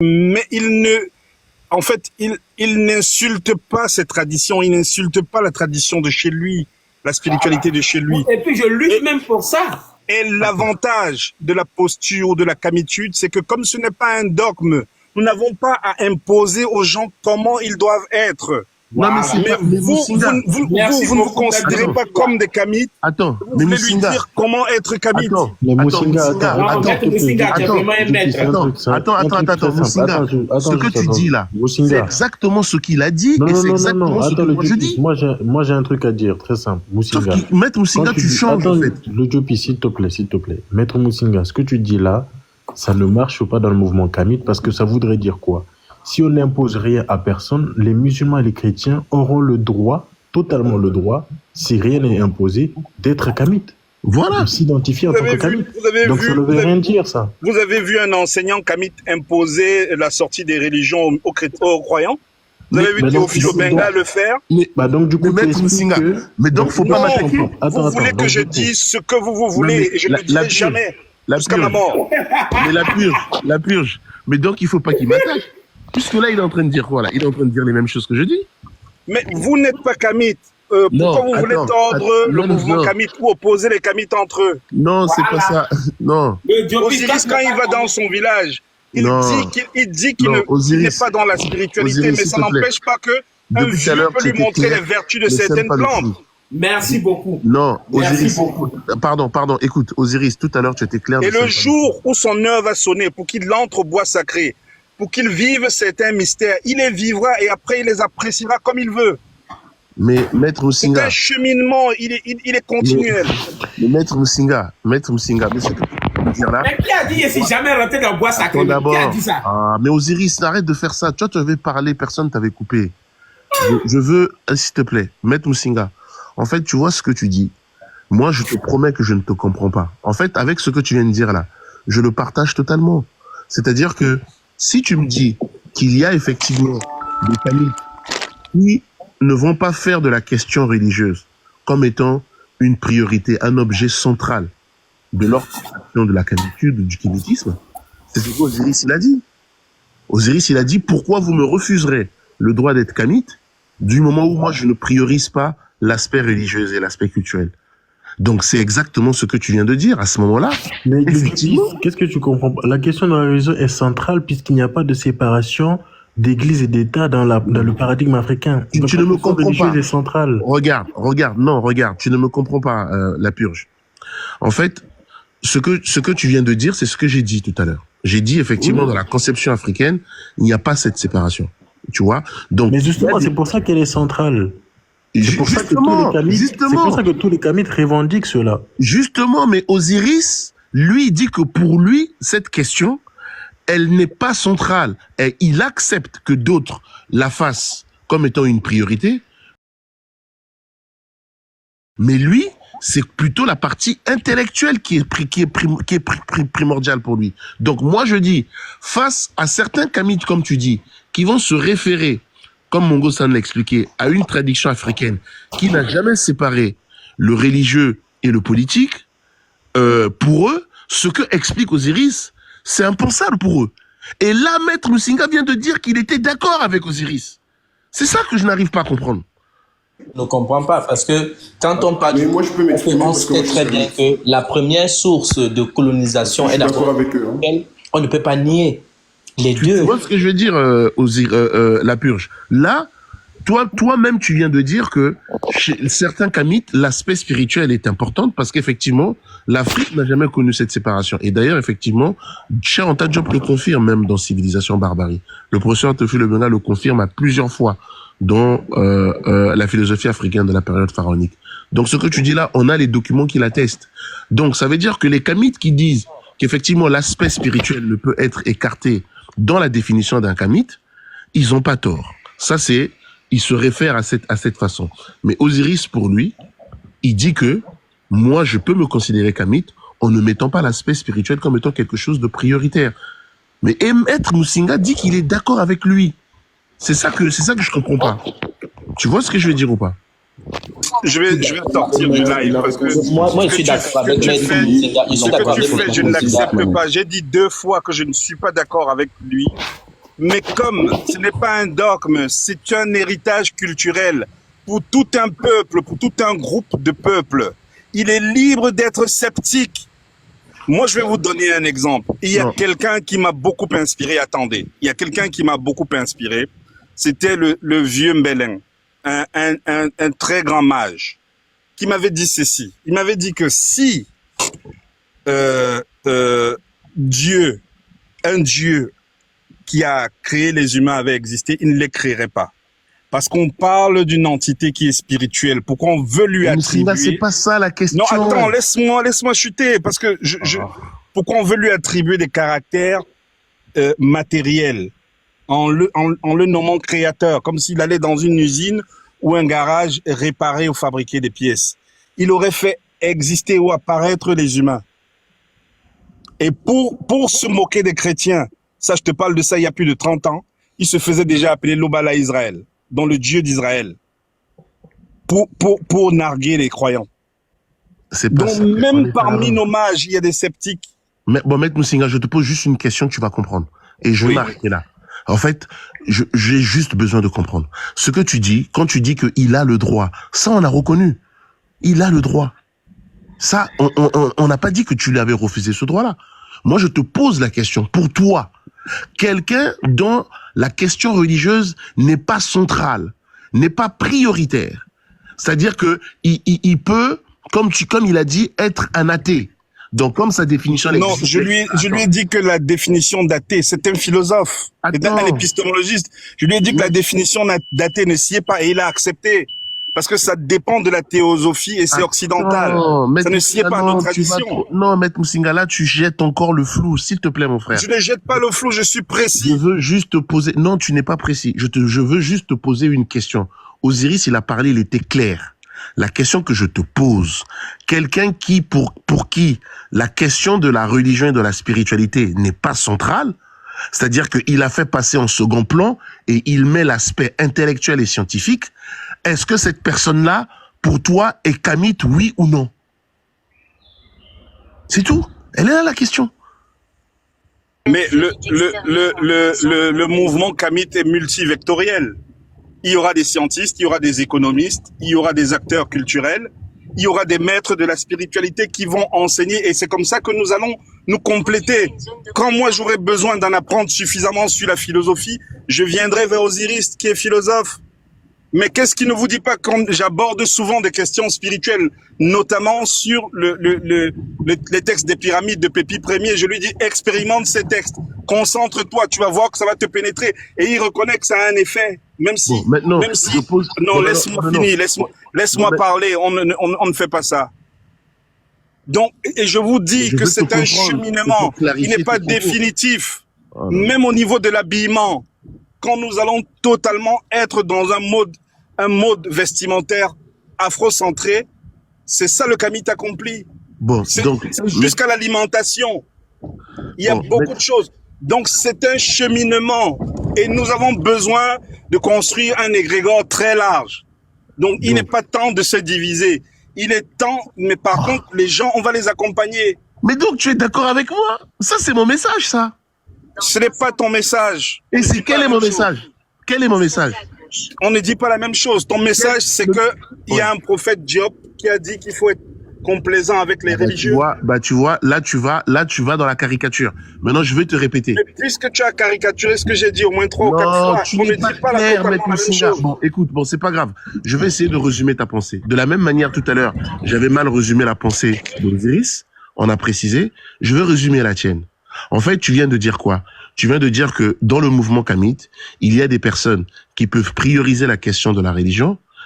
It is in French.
Mais en fait, il n'insulte pas ces traditions, il n'insulte pas la tradition de chez lui, la spiritualité de chez lui. Et puis je lutte même pour ça. Et l'avantage de la posture, de la camitude, c'est que comme ce n'est pas un dogme, nous n'avons pas à imposer aux gens comment ils doivent être. Non, mais vous ne vous considérez pas comme des kamites. Attends, vous voulez lui dire comment être kamite. Attends, Moussinga, ce que tu dis là, c'est exactement ce qu'il a dit et c'est exactement ce que moi je dis. Moi j'ai un truc à dire, très simple. Moussinga. Maître Moussinga, tu changes en fait. Le Djopi, s'il te plaît. Maître Moussinga, ce que tu dis là, ça ne marche pas dans le mouvement kamite parce que ça voudrait dire quoi? Si on n'impose rien à personne, les musulmans et les chrétiens auront le droit, totalement le droit, si rien n'est imposé, d'être kamite. Voilà. S'identifier en tant que kamite. Donc ça ne veut rien dire, ça. Vous avez vu un enseignant kamite imposer la sortie des religions aux croyants? Vous avez vu Théophile Benga le faire? Donc du coup, mais donc faut pas m'attaquer. Vous voulez que je dise ce que vous voulez et je ne le dirai jamais. Jusqu'à ma mort. Mais la purge. Mais donc il faut pas qu'il m'attaque. Puisque là, il est en train de dire quoi là? Il est en train de dire les mêmes choses que je dis. Mais vous n'êtes pas kamite. Pourquoi vous voulez tordre le mouvement kamite ou opposer les kamites entre eux? Non, c'est pas ça. Non. Osiris, quand il va dans son village, il dit qu'il n'est pas dans la spiritualité, mais ça n'empêche pas qu'un vieux peut lui montrer les vertus de certaines plantes. Merci beaucoup. Non, Osiris. Pardon, écoute, Osiris, tout à l'heure, tu étais clair. Et le jour où son heure va sonner pour qu'il entre au bois sacré, pour qu'il vive certains mystères, il les vivra et après il les appréciera comme il veut. Mais Maître Moussinga... C'est un cheminement, il est continuel. Mais Maître Moussinga, mais ce que tu veux dire là... Mais qui a dit ici jamais rentrer dans le bois sacré? Qui a dit ça? Mais Osiris, arrête de faire ça. Toi, tu avais parlé, personne t'avait coupé. Je veux, s'il te plaît, Maître Moussinga, en fait, tu vois ce que tu dis. Moi, je te promets que je ne te comprends pas. En fait, avec ce que tu viens de dire là, je le partage totalement. C'est-à-dire que si tu me dis qu'il y a effectivement des kamites qui ne vont pas faire de la question religieuse comme étant une priorité, un objet central de l'organisation de la kamitude, du kamitisme, c'est ce qu'Osiris il a dit. Osiris il a dit, pourquoi vous me refuserez le droit d'être kamite du moment où moi je ne priorise pas l'aspect religieux et l'aspect culturel? Donc c'est exactement ce que tu viens de dire à ce moment-là. Mais qu'est-ce que tu comprends? La question de la religion est centrale puisqu'il n'y a pas de séparation d'église et d'État dans le paradigme africain. Tu ne me comprends pas. Est centrale. Regarde, tu ne me comprends pas, la purge. En fait, ce que tu viens de dire, c'est ce que j'ai dit tout à l'heure. J'ai dit effectivement, dans la conception africaine, il n'y a pas cette séparation. Tu vois? Donc, mais justement, c'est pour ça qu'elle est centrale. C'est pour ça que tous les kamites revendiquent cela. Justement, mais Osiris, lui, dit que pour lui, cette question, elle n'est pas centrale. Et il accepte que d'autres la fassent comme étant une priorité. Mais lui, c'est plutôt la partie intellectuelle qui est primordiale pour lui. Donc moi, je dis, face à certains kamites, comme tu dis, qui vont se référer, comme Mongo San l'a expliqué, à une tradition africaine qui n'a jamais séparé le religieux et le politique, pour eux, ce que explique Osiris, c'est impensable pour eux. Et là, Maître Moussinga vient de dire qu'il était d'accord avec Osiris. C'est ça que je n'arrive pas à comprendre. Je ne comprends pas, parce que quand on parle on sait très bien que la première source de colonisation est d'abord on ne peut pas nier. Les deux. Tu vois ce que je veux dire, la purge? Là, toi-même, tu viens de dire que chez certains kamites, l'aspect spirituel est important parce qu'effectivement, l'Afrique n'a jamais connu cette séparation. Et d'ailleurs, effectivement, Cheikh Anta Diop le confirme même dans Civilisation Barbarie. Le professeur Théophile Benga le confirme à plusieurs fois dans la philosophie africaine de la période pharaonique. Donc, ce que tu dis là, on a les documents qui l'attestent. Donc, ça veut dire que les kamites qui disent qu'effectivement l'aspect spirituel ne peut être écarté dans la définition d'un kamite, ils ont pas tort. Ça, ils se réfèrent à cette façon. Mais Osiris, pour lui, il dit que moi, je peux me considérer kamite en ne mettant pas l'aspect spirituel comme étant quelque chose de prioritaire. Mais Maître Moussinga dit qu'il est d'accord avec lui. C'est ça que je comprends pas. Tu vois ce que je veux dire ou pas? Je vais sortir du live parce que moi je suis d'accord avec Maître Moussinga. Ce que tu fais, je ne l'accepte pas. J'ai dit 2 fois que je ne suis pas d'accord avec lui. Mais comme ce n'est pas un dogme, c'est un héritage culturel pour tout un peuple, pour tout un groupe de peuples, il est libre d'être sceptique. Moi, je vais vous donner un exemple. Il y a quelqu'un qui m'a beaucoup inspiré. Attendez, il y a quelqu'un qui m'a beaucoup inspiré. C'était le vieux Mbelin, un très grand mage, qui m'avait dit ceci. Il m'avait dit que si Dieu, un Dieu qui a créé les humains avait existé, il ne les créerait pas. Parce qu'on parle d'une entité qui est spirituelle. Pourquoi on veut lui attribuer... C'est pas ça la question. Non, attends, laisse-moi chuter. Parce que pourquoi on veut lui attribuer des caractères matériels en le nommant créateur, comme s'il allait dans une usine ou un garage réparer ou fabriquer des pièces. Il aurait fait exister ou apparaître les humains. Et pour se moquer des chrétiens, ça je te parle de ça il y a plus de 30 ans, il se faisait déjà appeler Lobala Israël, dans le Dieu d'Israël, pour narguer les croyants. Donc ça, même parmi nos mages, il y a des sceptiques. Mais, bon, Maître Musinga, je te pose juste une question, tu vas comprendre. Et je vais m'arrêter là. En fait, j'ai juste besoin de comprendre. Ce que tu dis, quand tu dis qu'il a le droit, ça on a reconnu. Il a le droit. Ça, on n'a pas dit que tu lui avais refusé ce droit-là. Moi, je te pose la question. Pour toi, quelqu'un dont la question religieuse n'est pas centrale, n'est pas prioritaire, c'est-à-dire que il peut, comme il a dit, être un athée. Donc, comme sa définition... Non, je lui ai dit que la définition d'athée, c'est un philosophe, un épistémologiste. Je lui ai dit que la définition d'athée ne s'y est pas et il a accepté. Parce que ça dépend de la théosophie et c'est occidental. Ça ne s'y est pas à notre tradition. Non, Maître Musinga, là, tu jettes encore le flou, s'il te plaît, mon frère. Je ne jette pas le flou, je suis précis. Je veux juste te poser... Non, tu n'es pas précis. Je veux juste te poser une question. Osiris, il a parlé, il était clair. La question que je te pose, quelqu'un qui, pour qui la question de la religion et de la spiritualité n'est pas centrale, c'est-à-dire qu'il a fait passer en second plan et il met l'aspect intellectuel et scientifique, est-ce que cette personne-là, pour toi, est kamite, oui ou non? C'est tout. Elle est là la question. Mais le mouvement kamite est multivectoriel. Il y aura des scientistes, il y aura des économistes, il y aura des acteurs culturels, il y aura des maîtres de la spiritualité qui vont enseigner et c'est comme ça que nous allons nous compléter. Quand moi j'aurai besoin d'en apprendre suffisamment sur la philosophie, je viendrai vers Osiris qui est philosophe. Mais qu'est-ce qui ne vous dit pas quand j'aborde souvent des questions spirituelles, notamment sur les textes des pyramides de Pépi Ier, je lui dis expérimente ces textes, concentre-toi, tu vas voir que ça va te pénétrer. Et il reconnaît que ça a un effet, même si, bon, non, laisse-moi finir, laisse-moi parler, on ne fait pas ça. Donc, et je vous dis que c'est un cheminement, il n'est pas définitif, même au niveau de l'habillement. Quand nous allons totalement être dans un mode vestimentaire afro-centré, c'est ça le kamite accompli. Bon, donc jusqu'à l'alimentation, il y a beaucoup de choses. Donc c'est un cheminement et nous avons besoin de construire un égrégore très large. Donc il n'est pas temps de se diviser. Il est temps, mais par contre les gens, on va les accompagner. Mais donc tu es d'accord avec moi? Ça c'est mon message, ça. Ce n'est pas ton message. Et c'est quel est mon message? Quel est mon message? On ne dit pas la même chose. Ton message, c'est que il y a un prophète Diop qui a dit qu'il faut être complaisant avec les religieux. Tu vois, là tu vas dans la caricature. Maintenant, je vais te répéter. Mais puisque tu as caricaturé ce que j'ai dit au moins 3 ou 4 fois, on ne dit pas la même chose. Bon, écoute, c'est pas grave. Je vais essayer de résumer ta pensée. De la même manière, tout à l'heure, j'avais mal résumé la pensée d'Osiris. On a précisé. Je vais résumer la tienne. En fait, tu viens de dire quoi? Tu viens de dire que dans le mouvement kamite, il y a des personnes qui peuvent prioriser la question de la religion